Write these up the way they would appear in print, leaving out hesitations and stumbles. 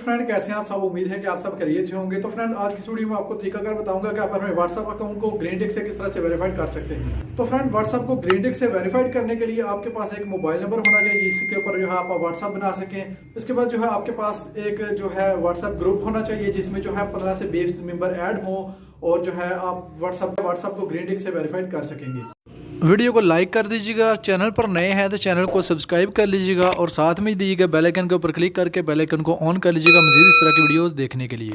Friend कैसे हैं आप सब। उम्मीद है कि आप सब खैरियत से होंगे। तो फ्रेंड आज की वीडियो में आपको तरीकाकार बताऊंगा कि आप अपने व्हाट्सएप अकाउंट को ग्रीन टिक से किस तरह से वेरीफाइड कर सकते हैं। तो फ्रेंड व्हाट्सएप को ग्रीन टिक से वेरीफाइड करने के लिए आपके पास एक मोबाइल नंबर होना चाहिए जिसके ऊपर जो है आप व्हाट्सएप बना सकें। उसके बाद जो है आपके पास एक जो है व्हाट्सएप ग्रुप होना चाहिए जिसमें जो है 15 से 20 मेंबर ऐड हो और जो है आप व्हाट्सएप को ग्रीन टिक से वेरीफाइड कर सकेंगे। वीडियो को लाइक कर दीजिएगा, चैनल पर नए हैं तो चैनल को सब्सक्राइब कर लीजिएगा और साथ में दीजिएगा बेल आइकन के ऊपर क्लिक करके बेल आइकन को ऑन कर लीजिएगा मज़ीद इस तरह की वीडियोस देखने के लिए।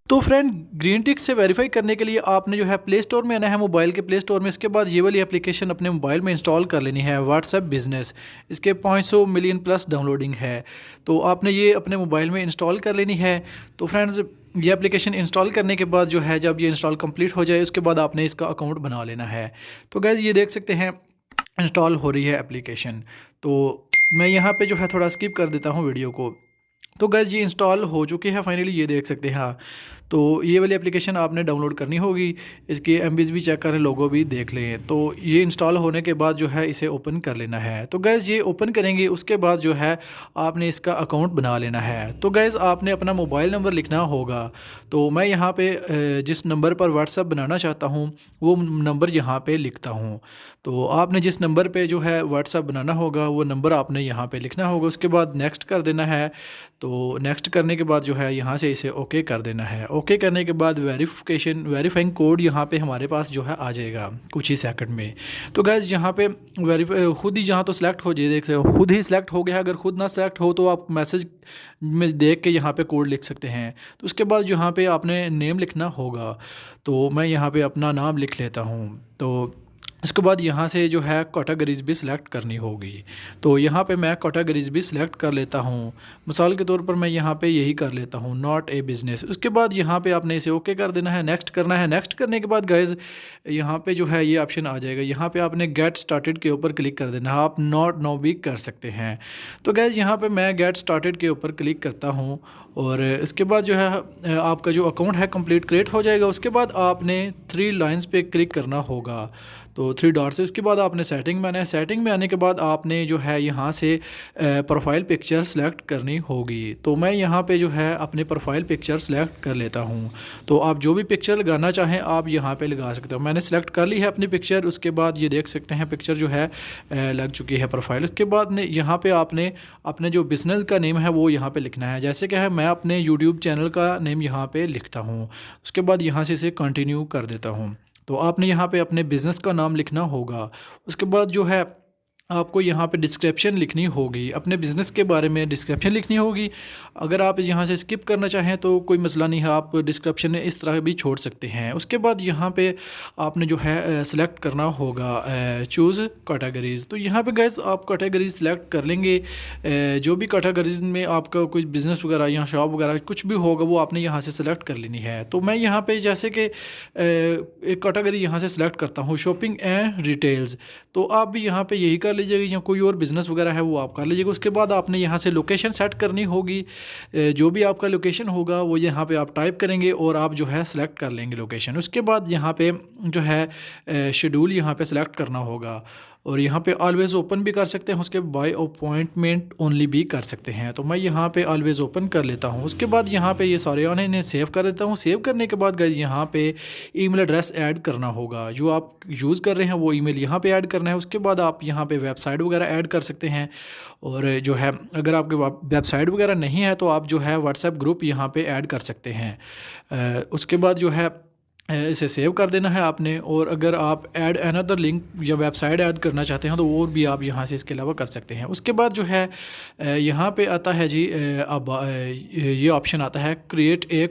तो फ्रेंड ग्रीन टिक से वेरीफाई करने के लिए आपने जो है प्ले स्टोर में आना है, मोबाइल के प्ले स्टोर में। इसके बाद ये वाली एप्लीकेशन अपने मोबाइल में इंस्टॉल कर लेनी है, व्हाट्सएप बिजनेस। इसके 500 मिलियन प्लस डाउनलोडिंग है, तो आपने ये अपने मोबाइल में इंस्टॉल कर लेनी है। तो फ्रेंड्स ये एप्लीकेशन इंस्टॉल करने के बाद जो है जब ये इंस्टॉल कंप्लीट हो जाए उसके बाद आपने इसका अकाउंट बना लेना है। तो गाइज़ ये देख सकते हैं इंस्टॉल हो रही है एप्लीकेशन। तो मैं यहाँ पे जो है थोड़ा स्किप कर देता हूँ वीडियो को। तो गाइज़ ये इंस्टॉल हो चुकी है फाइनली, ये देख सकते हैं। हाँ, तो ये वाली एप्लीकेशन आपने डाउनलोड करनी होगी, इसके एमबीज़ भी चेक करें, लोगो भी देख लें। तो ये इंस्टॉल होने के बाद जो है इसे ओपन कर लेना है। तो गैस ये ओपन करेंगे उसके बाद जो है आपने इसका अकाउंट बना लेना है। तो गैस आपने अपना मोबाइल नंबर लिखना होगा। तो मैं यहाँ पे जिस नंबर पर व्हाट्सएप बनाना चाहता हूँ वो नंबर यहाँ पे लिखता हूँ। तो आपने जिस नंबर पे जो है व्हाट्सएप बनाना होगा वो नंबर आपने यहाँ पे लिखना होगा। उसके बाद नेक्स्ट कर देना है। तो नेक्स्ट करने के बाद जो है यहाँ से इसे ओके कर देना है। ओके करने के बाद वेरीफाइंग कोड यहाँ पे हमारे पास जो है आ जाएगा कुछ ही सेकंड में। तो गैस यहाँ पे खुद ही जहाँ तो सिलेक्ट हो जाए, देख सकते हो खुद ही सिलेक्ट हो गया। अगर खुद ना सिलेक्ट हो तो आप मैसेज में देख के यहाँ पे कोड लिख सकते हैं। तो उसके बाद यहाँ पे आपने नेम लिखना होगा। तो मैं यहाँ पे अपना नाम लिख लेता हूँ। तो इसके बाद यहाँ से जो है कैटेगरीज भी सिलेक्ट करनी होगी। तो यहाँ पे मैं कैटेगरीज भी सिलेक्ट कर लेता हूँ। मिसाल के तौर पर मैं यहाँ पे यही कर लेता हूँ, नॉट ए बिज़नेस। उसके बाद यहाँ पे आपने इसे ओके कर देना है, नेक्स्ट करना है। नेक्स्ट करने के बाद गाइज़ यहाँ पे जो है ये ऑप्शन आ जाएगा। यहाँ पे आपने गेट स्टार्टेड के ऊपर क्लिक कर देना है। आप नॉट नो भी कर सकते हैं। तो गाइज़ यहाँ पर मैं गेट स्टार्टेड के ऊपर क्लिक करता हूँ और इसके बाद जो है आपका जो अकाउंट है कंप्लीट क्रिएट हो जाएगा। उसके बाद आपने 3 लाइन्स पे क्लिक करना होगा, तो 3 डॉट से। उसके बाद आपने सेटिंग में आना है। सेटिंग में आने के बाद आपने जो है यहाँ से प्रोफाइल पिक्चर सेलेक्ट करनी होगी। तो मैं यहाँ पे जो है अपने प्रोफाइल पिक्चर सेलेक्ट कर लेता हूँ। तो आप जो भी पिक्चर लगाना चाहें आप यहाँ पे लगा सकते हो। मैंने सेलेक्ट कर ली है अपनी पिक्चर। उसके बाद ये देख सकते हैं पिक्चर जो है लग चुकी है प्रोफाइल। उसके बाद यहाँ पे आपने अपने जो बिज़नेस का नेम है वो यहाँ पे लिखना है। जैसे क्या है मैं अपने यूट्यूब चैनल का नेम यहाँ पे लिखता हूँ। उसके बाद यहाँ से इसे कंटिन्यू कर देता हूँ। तो आपने यहाँ पे अपने बिज़नेस का नाम लिखना होगा। उसके बाद जो है आपको यहाँ पे डिस्क्रिप्शन लिखनी होगी, अपने बिज़नेस के बारे में डिस्क्रिप्शन लिखनी होगी। अगर आप यहाँ से स्किप करना चाहें तो कोई मसला नहीं है, आप डिस्क्रिप्शन इस तरह भी छोड़ सकते हैं। उसके बाद यहाँ पे आपने जो है सेलेक्ट करना होगा चूज़ कैटेगरीज़। तो यहाँ पे गैस आप कैटेगरीज सेलेक्ट कर लेंगे। जो भी कैटेगरीज में आपका कोई बिज़नेस वगैरह या शॉप वगैरह कुछ भी होगा वो आपने यहाँ से सेलेक्ट कर लेनी है। तो मैं यहाँ पर जैसे कि एक कैटेगरी यहाँ से सेलेक्ट करता हूँ, शॉपिंग एंड रिटेल्स। तो आप भी यहाँ पर यही कर लीजिएगा, या कोई और बिज़नेस वगैरह है वो आप कर लीजिएगा। उसके बाद आपने यहाँ से लोकेशन सेट करनी होगी। जो भी आपका लोकेशन होगा वो यहाँ पे आप टाइप करेंगे और आप जो है सेलेक्ट कर लेंगे लोकेशन। उसके बाद यहाँ पे जो है शेड्यूल यहाँ पे सेलेक्ट करना होगा और यहाँ पे ऑलवेज़ ओपन भी कर सकते हैं। उसके बाय अपॉइंटमेंट ओनली भी कर सकते हैं। तो मैं यहाँ पे ऑलवेज़ ओपन कर लेता हूँ। उसके बाद यहाँ पे ये सारे ऑन इन्हें सेव कर देता हूँ। सेव करने के बाद गाइस यहाँ पे ईमेल एड्रेस ऐड करना होगा। जो आप यूज़ कर रहे हैं वो ईमेल यहाँ पे ऐड करना है। उसके बाद आप यहाँ पे वेबसाइट वगैरह ऐड कर सकते हैं। और जो है अगर आपके वेबसाइट वगैरह नहीं है तो आप जो है व्हाट्सएप ग्रुप यहाँ पर ऐड कर सकते हैं। उसके बाद जो है इसे सेव कर देना है आपने। और अगर आप ऐड अनदर लिंक या वेबसाइट ऐड करना चाहते हैं तो और भी आप यहाँ से इसके अलावा कर सकते हैं। उसके बाद जो है यहाँ पे आता है जी अब ये ऑप्शन आता है क्रिएट ए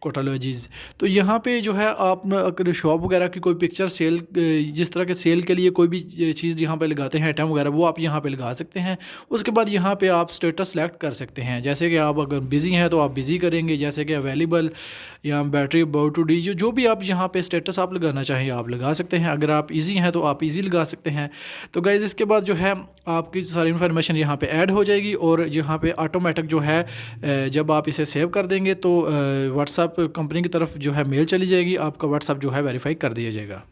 कैटलॉजीज़। तो यहाँ पे जो है आप अगर शॉप वगैरह की कोई पिक्चर सेल, जिस तरह के सेल के लिए कोई भी चीज़ यहाँ पे लगाते हैं आइटम वगैरह, वो आप यहाँ पे लगा सकते हैं। उसके बाद यहाँ पे आप स्टेटस सेलेक्ट कर सकते हैं। जैसे कि आप अगर बिज़ी हैं तो आप बिज़ी करेंगे, जैसे कि अवेलेबल या बैटरी अबाउट टू डी, जो भी आप यहाँ पे स्टेटस आप लगाना चाहें आप लगा सकते हैं। अगर आप ईजी हैं तो आप ईजी लगा सकते हैं। तो गाइज़ इसके बाद जो है आपकी सारी इन्फॉर्मेशन यहाँ पे ऐड हो जाएगी और यहाँ पे ऑटोमेटिक जो है जब आप इसे सेव कर देंगे तो व्हाट्सएप कंपनी की तरफ जो है मेल चली जाएगी, आपका व्हाट्सएप जो है वेरीफाई कर दिया जाएगा।